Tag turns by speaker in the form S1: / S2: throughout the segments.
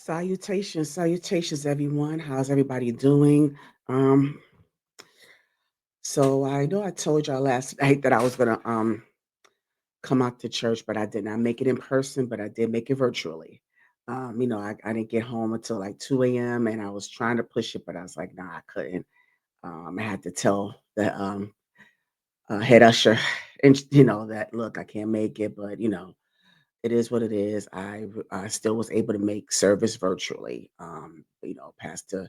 S1: Salutations, salutations, everyone. How's everybody doing? Um, so I know I told y'all last night that I was gonna come out to church, but I did not make it in person, but I did make it virtually. I didn't get home until like 2 a.m. and I was trying to push it, but I was like, nah, I couldn't. I had to tell the head usher, and that look, I can't make it, but it is what it is. I still was able to make service virtually. Pastor,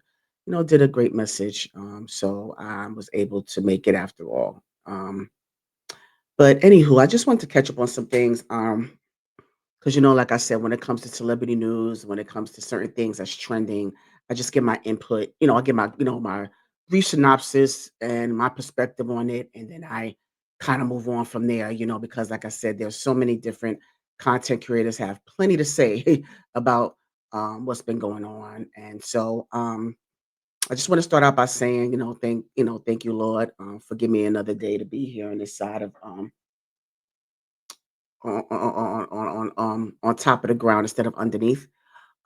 S1: did a great message. So I was able to make it after all. But anywho, I just want to catch up on some things. Because like I said, when it comes to celebrity news, when it comes to certain things that's trending, I just give my input. I give my brief synopsis and my perspective on it, and then I kind of move on from there. Because like I said, there's so many different content creators have plenty to say about what's been going on, and so I just want to start out by saying, thank you, Lord, for giving me another day to be here on this side of on top of the ground instead of underneath.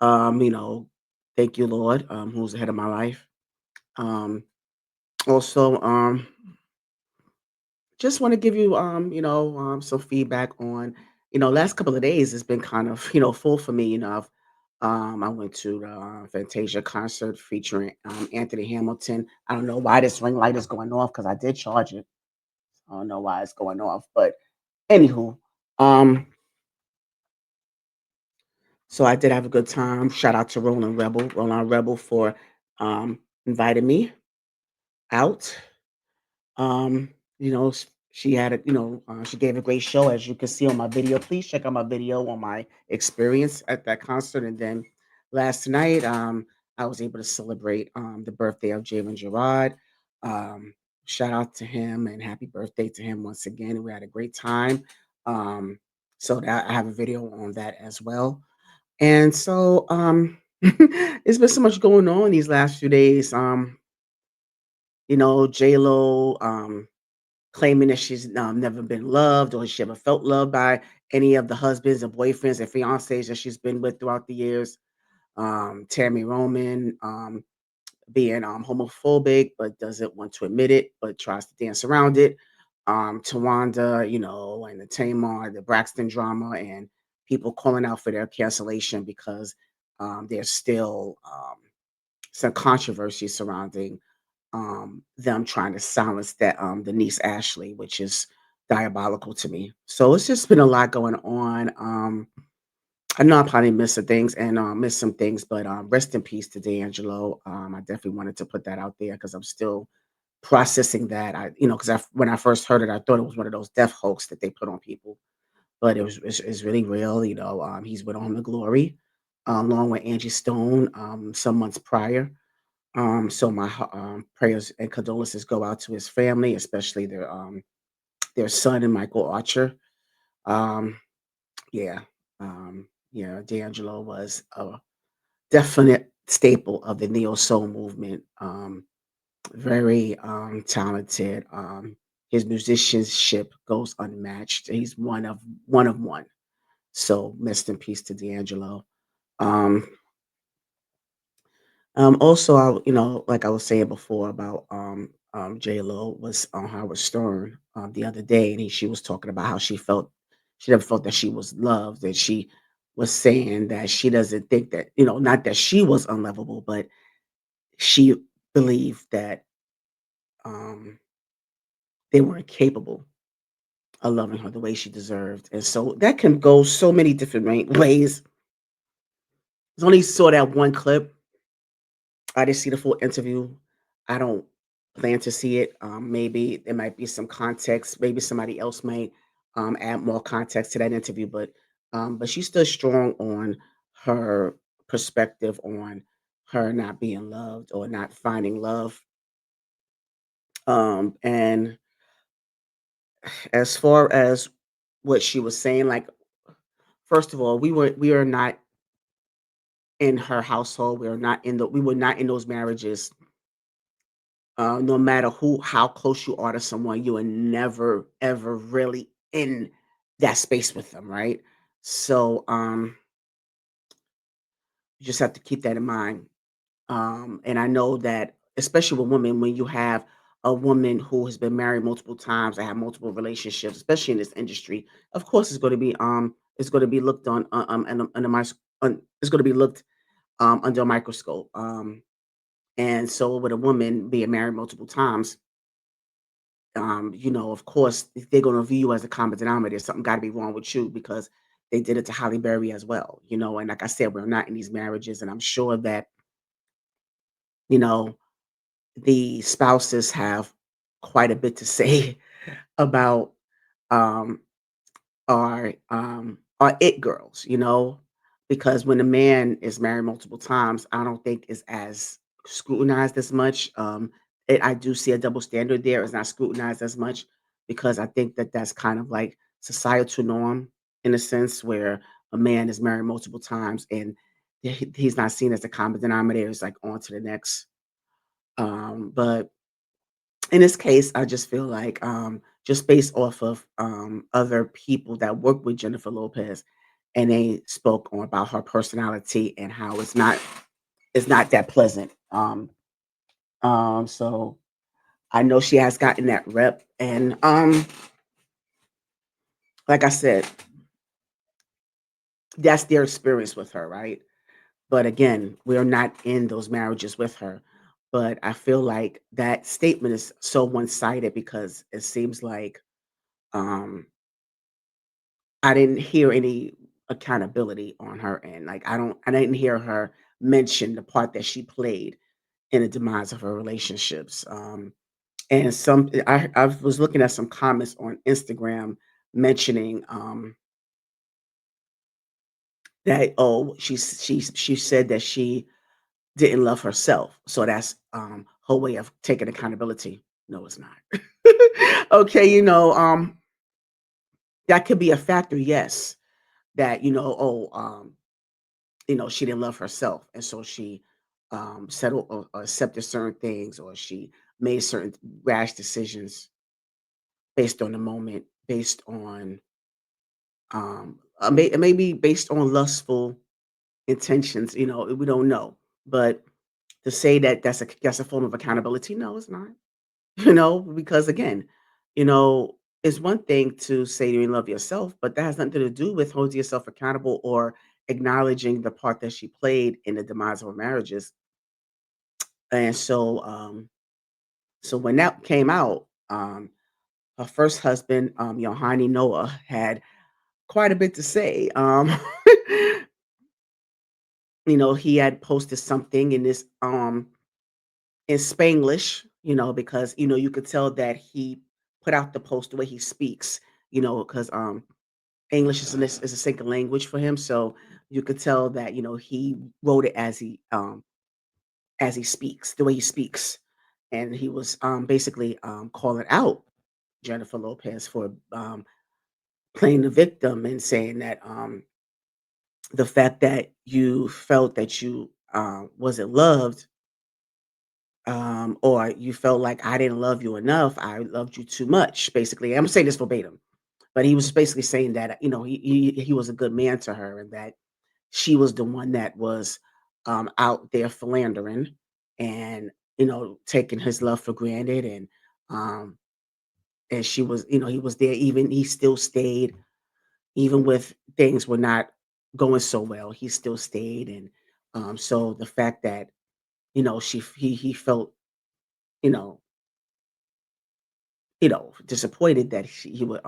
S1: Um, you know, Thank you, Lord, who's ahead of my life. Um, Also, just want to give you, some feedback on, last couple of days has been kind of, full for me. I went to the Fantasia concert featuring Anthony Hamilton. I don't know why this ring light is going off because I did charge it. I don't know why it's going off, but anywho, um, so I did have a good time. Shout out to Roland Rebel for inviting me out. Um, she had she gave a great show as you can see on my video. Please check out my video on my experience at that concert. And then last night, I was able to celebrate the birthday of Jalen Gerard. Um, Shout out to him and happy birthday to him once again. We had a great time. Um, so that I have a video on that as well. And so it's been so much going on these last few days. J Lo. Claiming that she's never been loved or she ever felt loved by any of the husbands and boyfriends and fiancés that she's been with throughout the years. Tammy Roman being homophobic but doesn't want to admit it but tries to dance around it. Tawanda, and the Tamar, the Braxton drama, and people calling out for their cancellation because there's still some controversy surrounding them trying to silence that the niece Ashley, which is diabolical to me. So it's just been a lot going on. I know I probably missed some things and missed some things, but rest in peace to D'Angelo. I definitely wanted to put that out there because I'm still processing that. Because when I first heard it, I thought it was one of those death hoax that they put on people, but it's really real. He's went on to glory, along with Angie Stone, some months prior. So my prayers and condolences go out to his family, especially their son and Michael Archer. Um, yeah, D'Angelo was a definite staple of the neo soul movement. Very talented. His musicianship goes unmatched. He's one of one. So rest in peace to D'Angelo. Um, Also, like I was saying before about J Lo was on Howard Stern the other day, and she was talking about how she never felt that she was loved, and she was saying that she doesn't think that not that she was unlovable, but she believed that um, they weren't capable of loving her the way she deserved, and so that can go so many different ways. I only saw that one clip. I didn't see the full interview. I don't plan to see it. Maybe there might be some context. Maybe somebody else might add more context to that interview. But she stood strong on her perspective on her not being loved or not finding love. And as far as what she was saying, like first of all, we are not in her household. We were not in those marriages. No matter how close you are to someone, you are never ever really in that space with them, right? So You just have to keep that in mind. And I know that, especially with women, when you have a woman who has been married multiple times and have multiple relationships, especially in this industry, of course, it's going to be looked on and it's going to be looked under a microscope. And so, with a woman being married multiple times, of course, if they're going to view you as a common denominator. Something got to be wrong with you because they did it to Holly Berry as well. And like I said, we're not in these marriages, and I'm sure that you know the spouses have quite a bit to say about um, our it girls, because when a man is married multiple times, I don't think is as scrutinized as much. I do see a double standard there. It's not scrutinized as much because I think that that's kind of like societal norm in a sense where a man is married multiple times and he's not seen as a common denominator. It's like on to the next. But in this case, I just feel like, just based off of, other people that work with Jennifer Lopez, and they spoke on about her personality and how it's not that pleasant. So I know she has gotten that rep, and like I said, that's their experience with her, right? But again, we're not in those marriages with her. But I feel like that statement is so one-sided because it seems like um I didn't hear any accountability on her end. Like I didn't hear her mention the part that she played in the demise of her relationships. And I was looking at some comments on Instagram mentioning that she said that she didn't love herself. So that's her way of taking accountability. No, it's not. Okay, that could be a factor, yes. That, she didn't love herself, and so she settled or accepted certain things, or she made certain rash decisions based on the moment, based on maybe based on lustful intentions. We don't know, but to say that that's a form of accountability, no, it's not. Because again, you know, it's one thing to say you love yourself, but that has nothing to do with holding yourself accountable or acknowledging the part that she played in the demise of our marriages. And so when that came out, her first husband, Yohani Noah, had quite a bit to say. He had posted something in Spanglish, because you could tell that he put out the post the way he speaks, because English is a second language for him, so you could tell that he wrote it as he speaks, the way he speaks, and he was basically calling out Jennifer Lopez for playing the victim and saying that the fact that you felt that you wasn't loved, or you felt like I didn't love you enough, I loved you too much. Basically, I'm saying this verbatim, but he was basically saying that he was a good man to her, and that she was the one that was out there philandering and taking his love for granted, um, and she was, he was there, even he still stayed even with things were not going so well. He still stayed, and so the fact that he felt you know disappointed that he would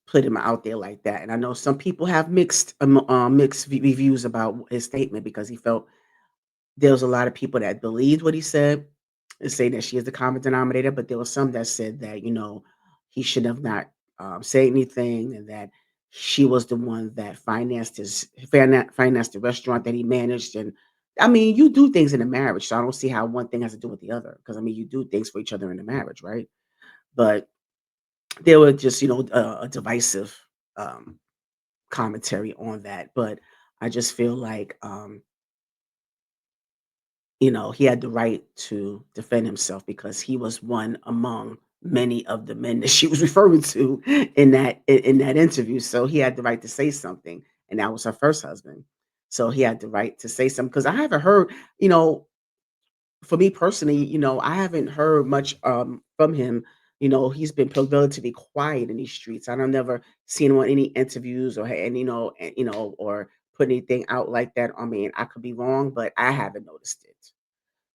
S1: put him out there like that. And I know some people have mixed reviews about his statement because he felt there was a lot of people that believed what he said and say that she is the common denominator, but there was some that said that he should have not said anything, and that she was the one that financed the restaurant that he managed. And I mean, you do things in a marriage, so I don't see how one thing has to do with the other. Because I mean, you do things for each other in a marriage, right? But there were just a divisive um, commentary on that. But I just feel like he had the right to defend himself because he was one among many of the men that she was referring to in that interview. So he had the right to say something, and that was her first husband. So he had the right to say something because I haven't heard, you know, for me personally, I haven't heard much from him. He's been relatively quiet in these streets. I don't never seen him on any interviews or or put anything out like that. I mean, I could be wrong, but I haven't noticed it.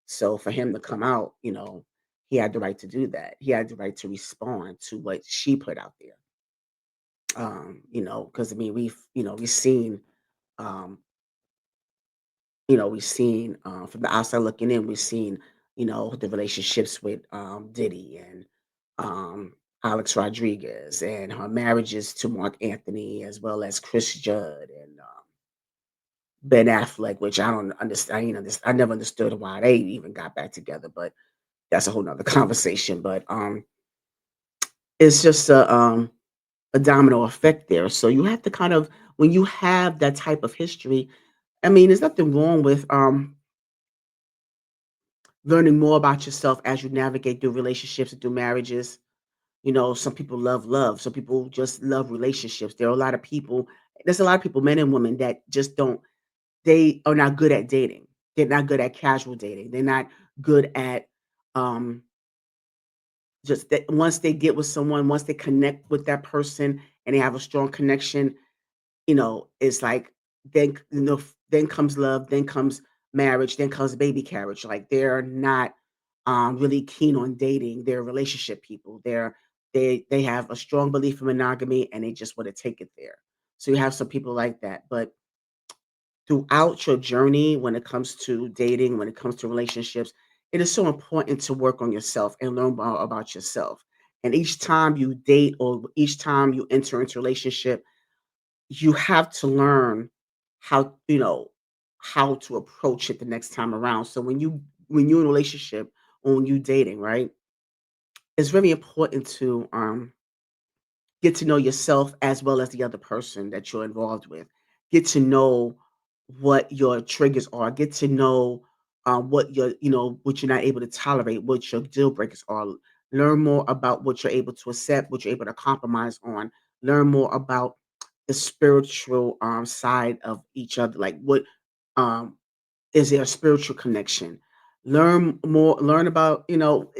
S1: So for him to come out, he had the right to do that. He had the right to respond to what she put out there. Because I mean, we've seen um we've seen from the outside looking in, we've seen, the relationships with Diddy and um, Alex Rodriguez and her marriages to Mark Anthony, as well as Chris Judd and Ben Affleck, which I don't understand. I never understood why they even got back together, but that's a whole nother conversation. But it's just a domino effect there. So you have to kind of, when you have that type of history, I mean, there's nothing wrong with learning more about yourself as you navigate through relationships and through marriages. Some people love love. Some people just love relationships. There's a lot of people, men and women, that just don't, they are not good at dating. They're not good at casual dating. They're not good at um, just that once they get with someone, once they connect with that person and they have a strong connection, it's like then comes love, then comes marriage, then comes baby carriage. Like they're not really keen on dating. They're relationship people. They have a strong belief in monogamy and they just want to take it there. So you have some people like that. But throughout your journey, when it comes to dating, when it comes to relationships, it is so important to work on yourself and learn more about yourself. And each time you date or each time you enter into a relationship, you have to learn how to approach it the next time around. So when you're in a relationship or when you dating, right? It's very important to get to know yourself as well as the other person that you're involved with. Get to know what your triggers are. Get to know what you're not able to tolerate, what your deal breakers are. Learn more about what you're able to accept, what you're able to compromise on. Learn more about the spiritual side of each other. Like what um is there a spiritual connection? Learn about,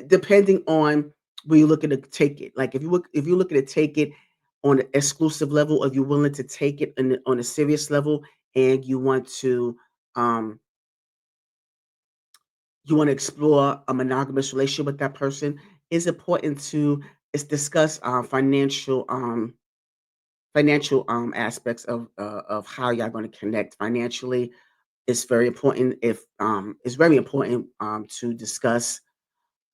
S1: depending on where you're looking to take it. Like if you're looking to take it on an exclusive level, if you're willing to take it on a serious level and um you want to explore a monogamous relationship with that person, it's important to is discuss financial aspects of how y'all going to connect financially. It's very important to discuss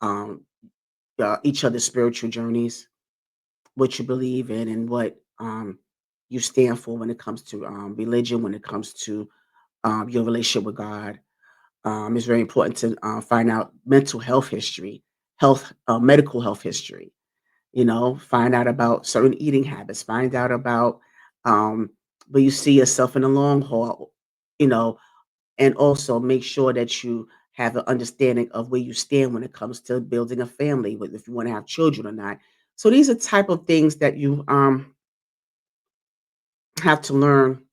S1: um, each other's spiritual journeys, what you believe in, and what you stand for when it comes to religion, when it comes to your relationship with God. It's very important to find out mental health history, medical health history. Find out about certain eating habits. Find out about um, where you see yourself in the long haul. You know, and also make sure that you have an understanding of where you stand when it comes to building a family, with if you want to have children or not. So these are type of things that you have to learn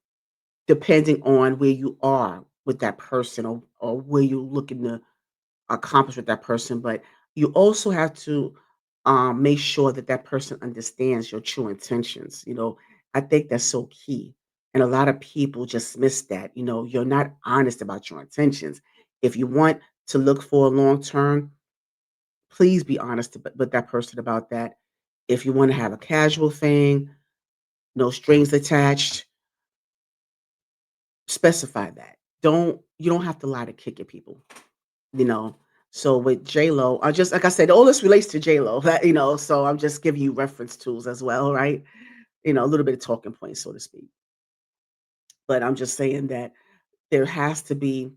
S1: depending on where you are with that person, or where you're looking to accomplish with that person. But you also have to make sure that that person understands your true intentions. I think that's so key. And a lot of people just miss that. You're not honest about your intentions. If you want to look for a long term, please be honest with that person about that. If you want to have a casual thing, no strings attached, specify that. You don't have to lie to kick it, people. You know? So with J-Lo, I just like I said, all this relates to J-Lo, so I'm just giving you reference tools as well, right? A little bit of talking points, so to speak. But I'm just saying that there has to be,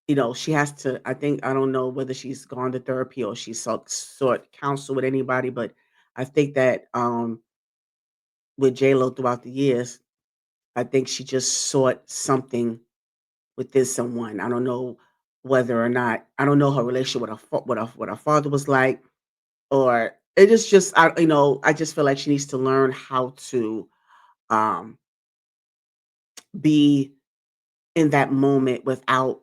S1: she has to, I don't know whether she's gone to therapy or she sought counsel with anybody, but I think that with J-Lo throughout the years, I think she just sought something within someone. I don't know whether or not, I don't know her relationship with what her father was like. Or it is just I just feel like she needs to learn how to, um, be in that moment without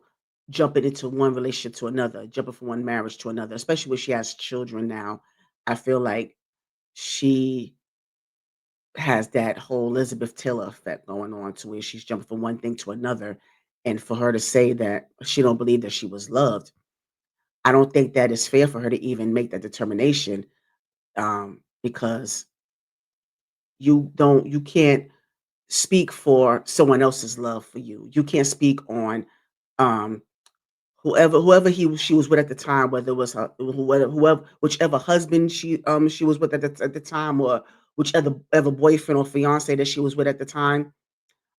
S1: jumping into one relationship to another, jumping from one marriage to another, especially when she has children now. I feel like she has that whole Elizabeth Taylor effect going on to where she's jumping from one thing to another. And for her to say that she don't believe that she was loved, I don't think that is fair for her to even make that determination, because you can't speak for someone else's love for you. You can't speak on um, whoever she was with at the time, whether it was her whoever whichever husband she was with at the time, or whichever ever boyfriend or fiance that she was with at the time.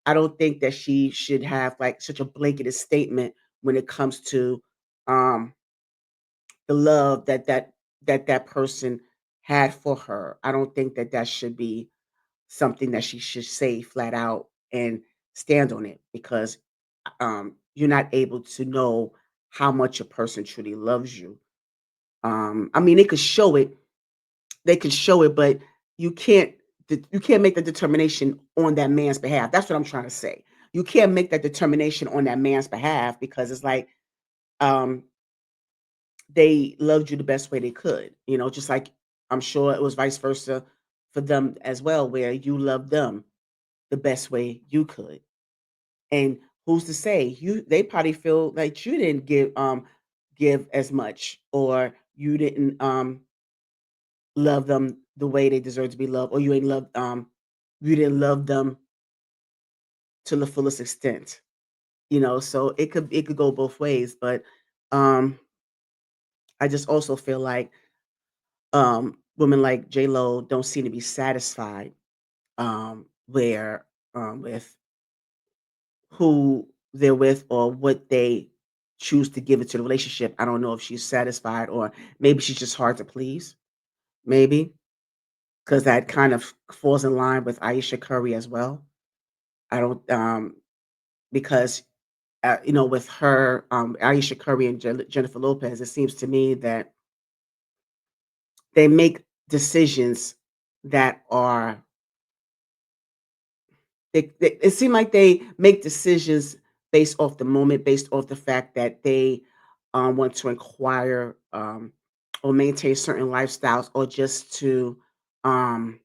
S1: I don't think that she should have like such a blanketed statement when it comes to um the love that person had for her. I don't think that that should be something that she should say flat out and stand on it, because you're not able to know how much a person truly loves you. I mean, they could show it, but you can't you can't make the determination on that man's behalf. That's what I'm trying to say. You can't make that determination on that man's behalf, because it's like um, they loved you the best way they could. Just like I'm sure it was vice versa for them as well, where you loved them the best way you could. And who's to say they probably feel like you didn't give as much, or you didn't love them the way they deserve to be loved, or you didn't love them to the fullest extent. So it could go both ways. But um I just also feel like women like J Lo don't seem to be satisfied where with who they're with, or what they choose to give into the relationship. I don't know if she's satisfied, or maybe she's just hard to please. Maybe because that kind of falls in line with Aisha Curry as well. I don't because with her Aisha Curry and Jennifer Lopez, it seems to me that they make decisions that are it seemed like they make decisions based off the moment, based off the fact that they want to inquire or maintain certain lifestyles, or just to um,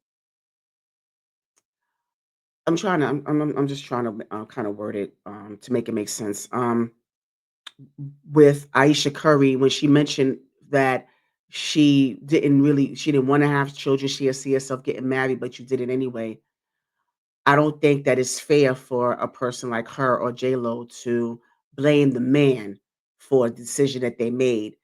S1: I'm just trying to kind of word it to make it make sense. With Aisha Curry, when she mentioned that she didn't want to have children, she had see herself getting married, but you did it anyway. I don't think that it's fair for a person like her or J Lo to blame the man for a decision that they made,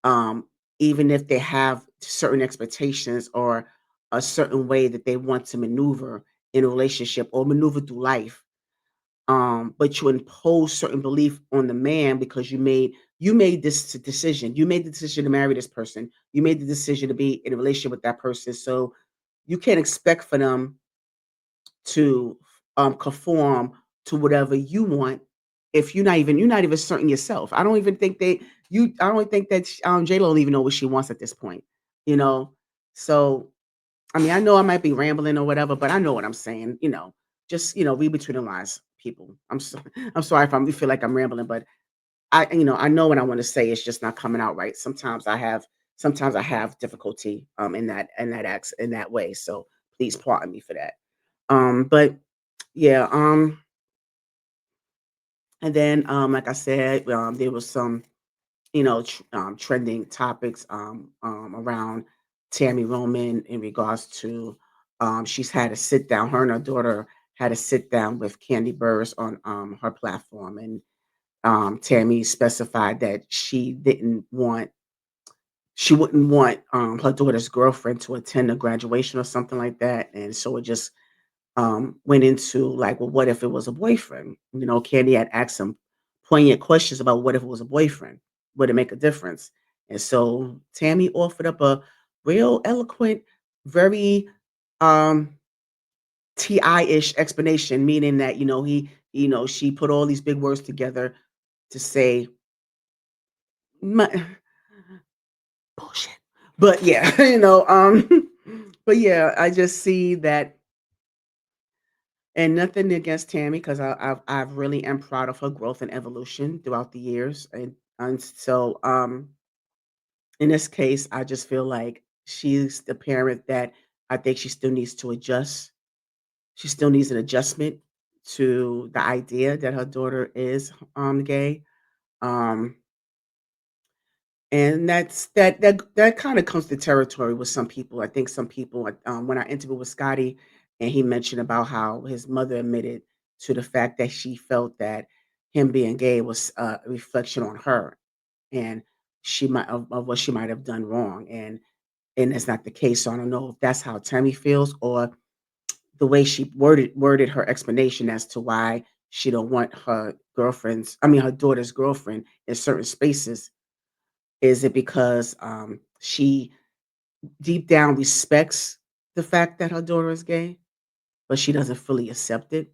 S1: um, even if they have certain expectations, or a certain way that they want to maneuver in a relationship or maneuver through life. But you impose certain belief on the man because you made this decision. You made the decision to marry this person. You made the decision to be in a relationship with that person. So you can't expect for them to conform to whatever you want if you're not even certain yourself. I don't think that J Lo don't even know what she wants at this point. You know, so I mean, I know I might be rambling or whatever, but I know what I'm saying. Just read between the lines, people. I'm sorry if I feel like I'm rambling, but I know what I want to say. It's just not coming out right. Sometimes I have difficulty in that way. So please pardon me for that. But yeah, and then like I said, there was some trending topics around Tammy Roman in regards to she's had a sit down. Her and her daughter had a sit down with Candy Burris on her platform, and Tammy specified that she wouldn't want her daughter's girlfriend to attend a graduation or something like that, and so it just went into like, well, what if it was a boyfriend? Candy had asked some poignant questions about what if it was a boyfriend? Would it make a difference? And so Tammy offered up a real eloquent, very um TI-ish explanation, meaning that, she put all these big words together to say bullshit. But yeah, but yeah, I just see that And nothing against Tammy, 'cause I really am proud of her growth and evolution throughout the years, and so, in this case, I just feel like she's the parent that I think she still needs to adjust. She still needs an adjustment to the idea that her daughter is, gay, um, and that kinda comes to territory with some people. I think some people, when I interviewed with Scotty, and he mentioned about how his mother admitted to the fact that she felt that him being gay was a reflection on her, and she might of what she might have done wrong, and it's not the case. So I don't know if that's how Tammy feels, or the way she worded her explanation as to why she don't want her daughter's girlfriend in certain spaces. Is it because she deep down respects the fact that her daughter is gay, but she doesn't fully accept it?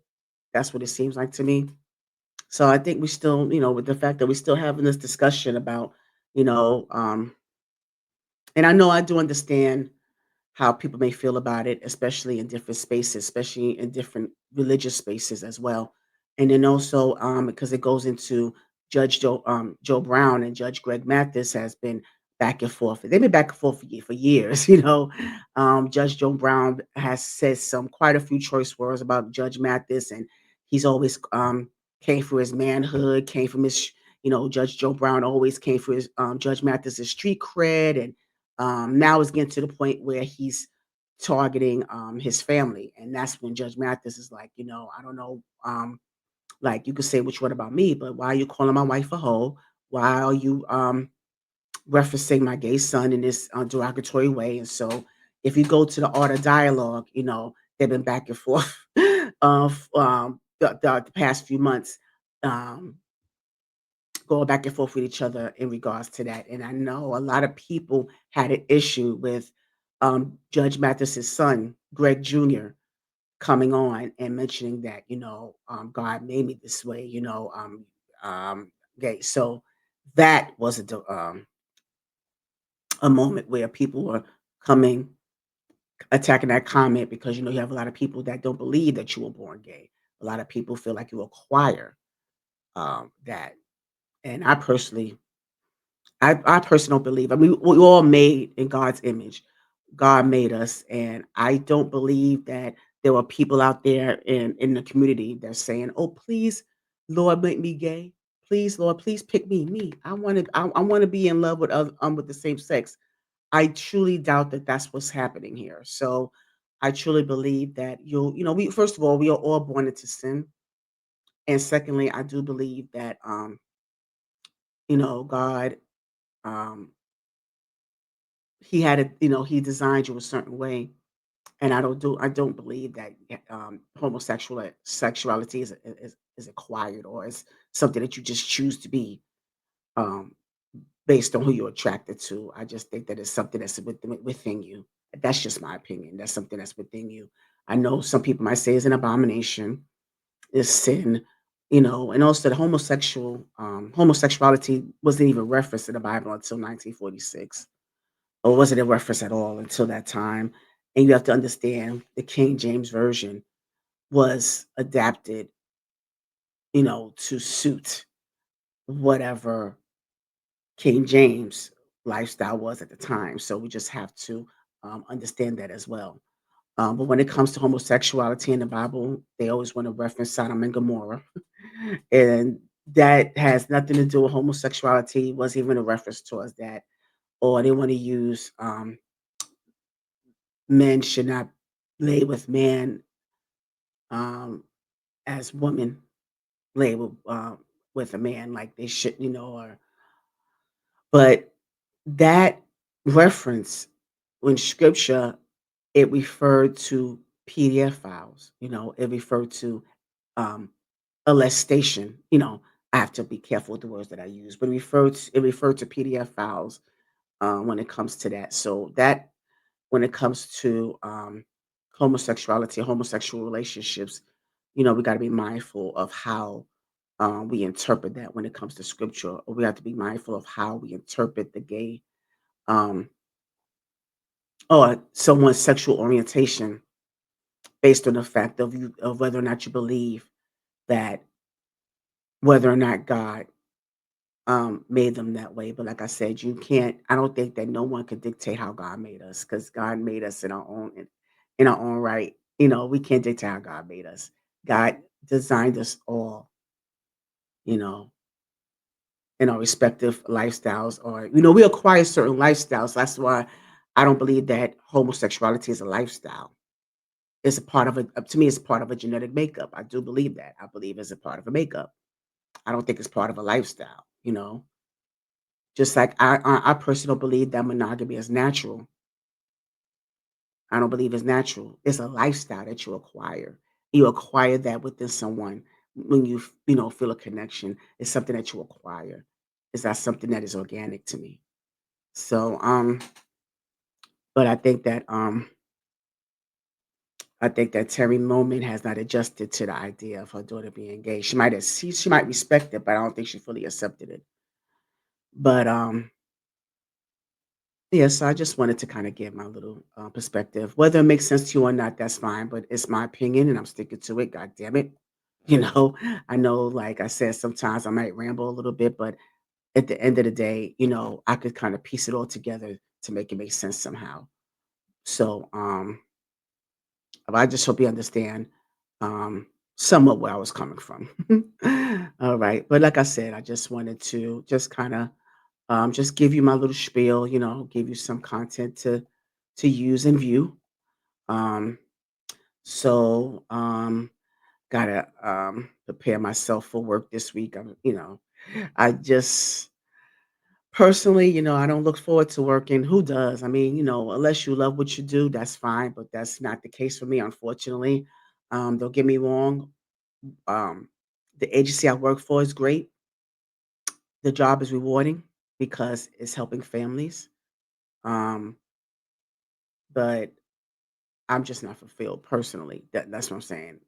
S1: That's what it seems like to me. So I think we still, with the fact that we're still having this discussion about, you know, and I know I do understand how people may feel about it, especially in different spaces, especially in different religious spaces as well. And then also, because it goes into Joe Brown and Judge Greg Mathis has been back and forth. They've been back and forth for years. Judge Joe Brown has said some quite a few choice words about Judge Mathis, and he's always came for his manhood, came from Judge Joe Brown always came for his Judge Mathis's street cred, and now it's getting to the point where he's targeting his family, and that's when Judge Mathis is like, I don't know, like you could say what you want about me, but why are you calling my wife a hoe? Why are you referencing my gay son in this derogatory way? And so, if you go to the art of dialogue, they've been back and forth the past few months. Um, Going back and forth with each other in regards to that. And I know a lot of people had an issue with Judge Mathis's son, Greg Jr., coming on and mentioning that, God made me this way, um, gay. So that was a moment where people were coming, attacking that comment because, you have a lot of people that don't believe that you were born gay. A lot of people feel like you acquire that. And I personally don't believe. I mean, we all made in God's image. God made us, and I don't believe that there are people out there in the community that's saying, "Oh, please, Lord, make me gay. Please, Lord, please pick me. I want to be in love with the same sex." I truly doubt that that's what's happening here. So, I truly believe that we first of all, we are all born into sin, and secondly, I do believe that God. Um, he designed you a certain way, and I don't believe that homosexual sexuality is acquired, or is something that you just choose to be um, based on who you're attracted to. I just think that it's something that's within you. That's just my opinion. That's something that's within you. I know some people might say it's an abomination, it's sin, and also the homosexuality wasn't even referenced in the Bible until 1946, or wasn't a reference at all until that time. And you have to understand the King James Version was adapted, to suit whatever King James lifestyle was at the time. So we just have to understand that as well. But when it comes to homosexuality in the Bible, they always want to reference Sodom and Gomorrah. And that has nothing to do with homosexuality, wasn't even a reference towards that. Or they want to use men should not lay with man um, as women lay with a man, like they should, or but that reference when scripture, it referred to PDF files, it referred to um, molestation, I have to be careful with the words that I use, but it referred to PDF files when it comes to that. So that when it comes to homosexuality, homosexual relationships, we got to be mindful of how we interpret that when it comes to scripture. Or we have to be mindful of how we interpret the gay um, or someone's sexual orientation based on the fact of you of whether or not you believe that whether or not God made them that way. But like I said, you can't. I don't think that no one could dictate how God made us because God made us in our own right. We can't dictate how God made us. God designed us all, you know, in our respective lifestyles, or we acquire certain lifestyles. That's why I don't believe that homosexuality is a lifestyle. It's a part of to me, it's part of a genetic makeup. I do believe that. I believe it's a part of a makeup. I don't think it's part of a lifestyle. Just like I personally don't believe that monogamy is natural. I don't believe it's natural. It's a lifestyle that you acquire. You acquire that within someone when feel a connection. It's something that you acquire. It's not something that is organic to me. So, but I think that Terry Moment has not adjusted to the idea of her daughter being gay. She might respect it, but I don't think she fully accepted it. But yeah, so I just wanted to kind of give my little perspective. Whether it makes sense to you or not, that's fine. But it's my opinion, and I'm sticking to it. God damn it, you know. I know, like I said, sometimes I might ramble a little bit, but at the end of the day, I could kind of piece it all together to make it make sense somehow. So, I just hope you understand somewhat where I was coming from. All right, but like I said, I just wanted to just kind of just give you my little spiel, give you some content to use and view. Um, so gotta prepare myself for work this week. I just personally, I don't look forward to working. Who does? I mean, unless you love what you do, that's fine, but that's not the case for me, unfortunately. Don't get me wrong. Um, the agency I work for is great. The job is rewarding because it's helping families. Um, but I'm just not fulfilled personally. That's what I'm saying.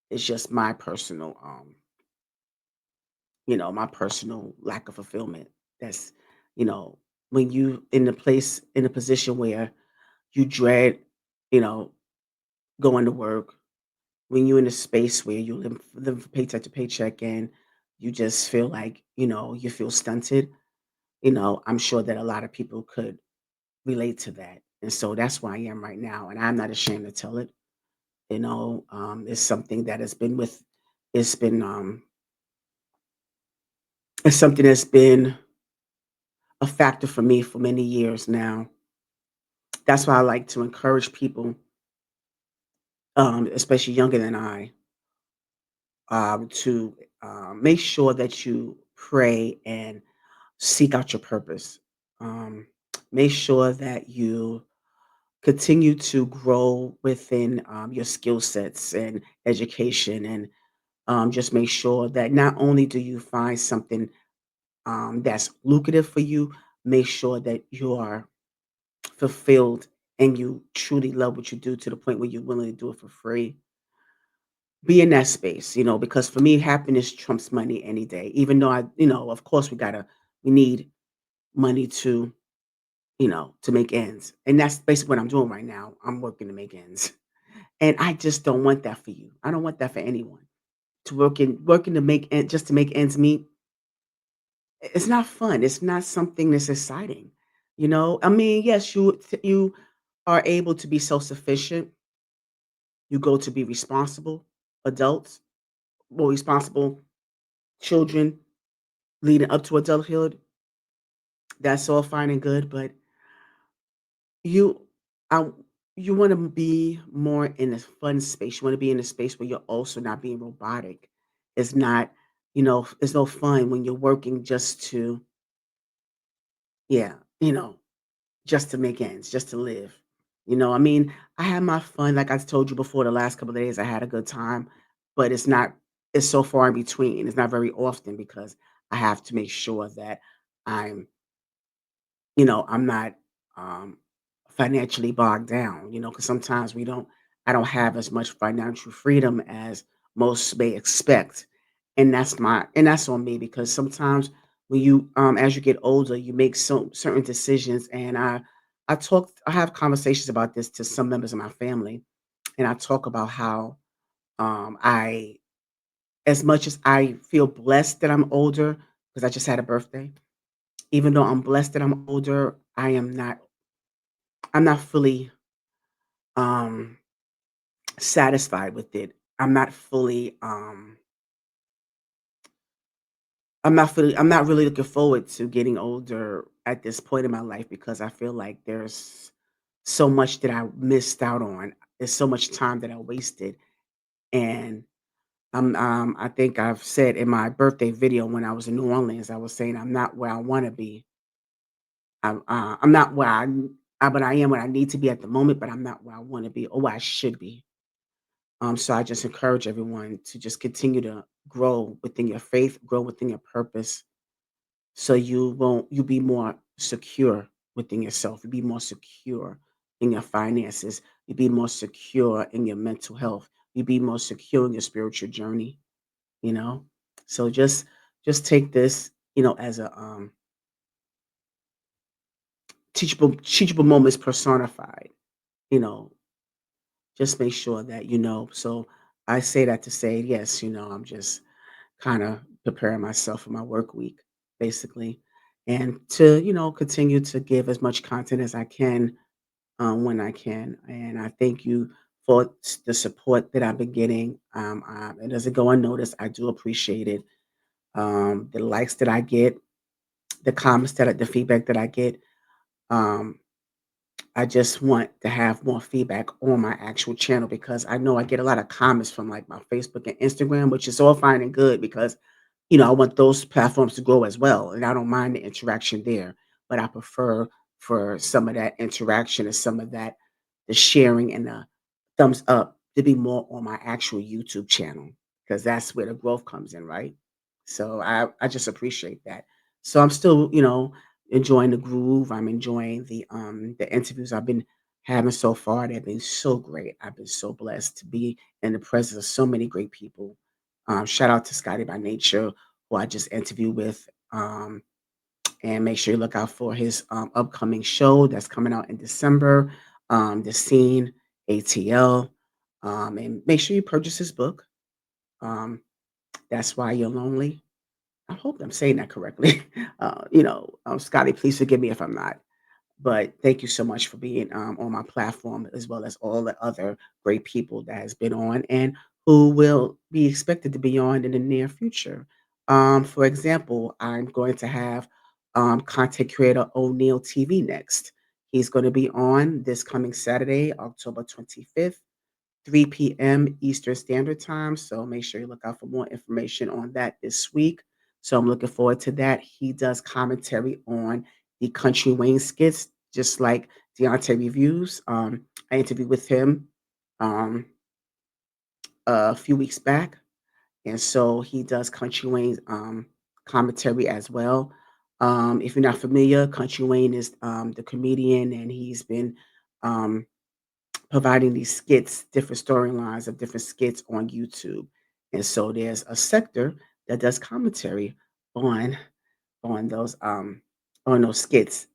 S1: It's just my personal my personal lack of fulfillment. That's you know, when you in a position where you dread, you know, going to work, when you're in a space where you live paycheck to paycheck and you just feel like, you feel stunted, I'm sure that a lot of people could relate to that. And so that's where I am right now. And I'm not ashamed to tell it. It's something that has been it's been, it's something that's been a factor for me for many years now. That's why I like to encourage people, especially younger than I, to make sure that you pray and seek out your purpose. Um, make sure that you continue to grow within your skill sets and education, and just make sure that not only do you find something that's lucrative for you, make sure that you are fulfilled and you truly love what you do to the point where you're willing to do it for free. Be in that space, because for me, happiness trumps money any day. Even though of course, we need money to make ends. And that's basically what I'm doing right now. I'm working to make ends. And I just don't want that for you. I don't want that for anyone. To working to just to make ends meet, it's not fun. It's not something that's exciting. I mean, yes, you are able to be self-sufficient. You go to be responsible adults, well, responsible children leading up to adulthood. That's all fine and good, but you, I, you want to be more in a fun space. You want to be in a space where you're also not being robotic. It's not, it's no fun when you're working just to, yeah, just to make ends, just to live. I mean, I had my fun. Like I told you before, the last couple of days, I had a good time, but it's so far in between. It's not very often because I have to make sure that I'm, I'm not um, financially bogged down, because sometimes I don't have as much financial freedom as most may expect. And that's on me because sometimes when as you get older, you make certain decisions. And I have conversations about this to some members of my family. and I talk about how I, as much as I feel blessed that I'm older, because I just had a birthday, even though I'm blessed that I'm older, I'm not fully um satisfied with it. I'm not fully I'm not really looking forward to getting older at this point in my life because I feel like there's so much that I missed out on. There's so much time that I wasted. And I think I've said in my birthday video when I was in New Orleans, I was saying I'm not where I want to be. I'm not where but I am where I need to be at the moment, but I'm not where I want to be or where I should be. So I just encourage everyone to just continue to grow within your faith, grow within your purpose, so you be more secure within yourself. You be more secure in your finances. You be more secure in your mental health. You be more secure in your spiritual journey. You know, so just take this, as a teachable moments personified. You know, just make sure that you know. So I say that to say yes. I'm just kind of preparing myself for my work week, basically, and to continue to give as much content as I can when I can. And I thank you for the support that I've been getting. It doesn't go unnoticed. I do appreciate it. The likes that I get, the comments the feedback that I get. Um, I just want to have more feedback on my actual channel because I know I get a lot of comments from like my Facebook and Instagram, which is all fine and good because I want those platforms to grow as well. And I don't mind the interaction there, but I prefer for some of that interaction and some of that, the sharing and the thumbs up to be more on my actual YouTube channel because that's where the growth comes in, right? So I just appreciate that. So I'm still, enjoying the groove. I'm enjoying the interviews I've been having so far. They've been so great. I've been so blessed to be in the presence of so many great people. Shout out to Scotty by Nature, who I just interviewed with. And make sure you look out for his upcoming show that's coming out in December, The Scene, ATL. And make sure you purchase his book. Um, that's Why You're Lonely. I hope I'm saying that correctly. Scotty, please forgive me if I'm not. But thank you so much for being on my platform, as well as all the other great people that has been on and who will be expected to be on in the near future. For example, I'm going to have content creator O'Neill TV next. He's going to be on this coming Saturday, October 25th. 3 p.m. Eastern Standard Time. So make sure you look out for more information on that this week. So I'm looking forward to that. He does commentary on the Country Wayne skits, just like Deontay Reviews. I interviewed with him um, a few weeks back, and so he does Country Wayne's commentary as well. If you're not familiar, Country Wayne is the comedian, and he's been um, providing these skits, different storylines of different skits on YouTube. And so there's a sector that does commentary on on those um on those skits.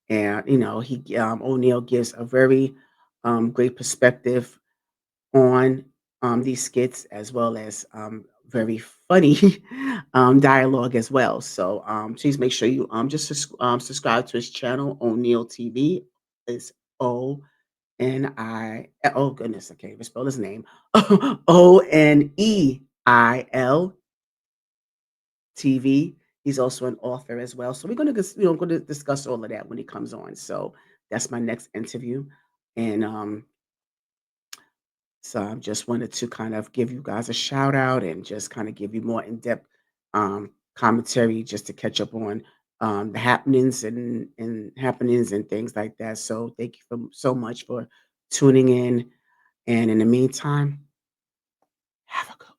S1: And he O'Neill gives a very great perspective on these skits as well as very funny dialogue as well. So please make sure you subscribe to his channel, O'Neill TV. It's oh goodness, I can't even spell his name. Oneil TV. He's also an author as well. So we're gonna discuss all of that when he comes on. So that's my next interview. And so I just wanted to kind of give you guys a shout out and just kind of give you more in-depth commentary just to catch up on the happenings and things like that. So thank you so much for tuning in. And in the meantime, have a good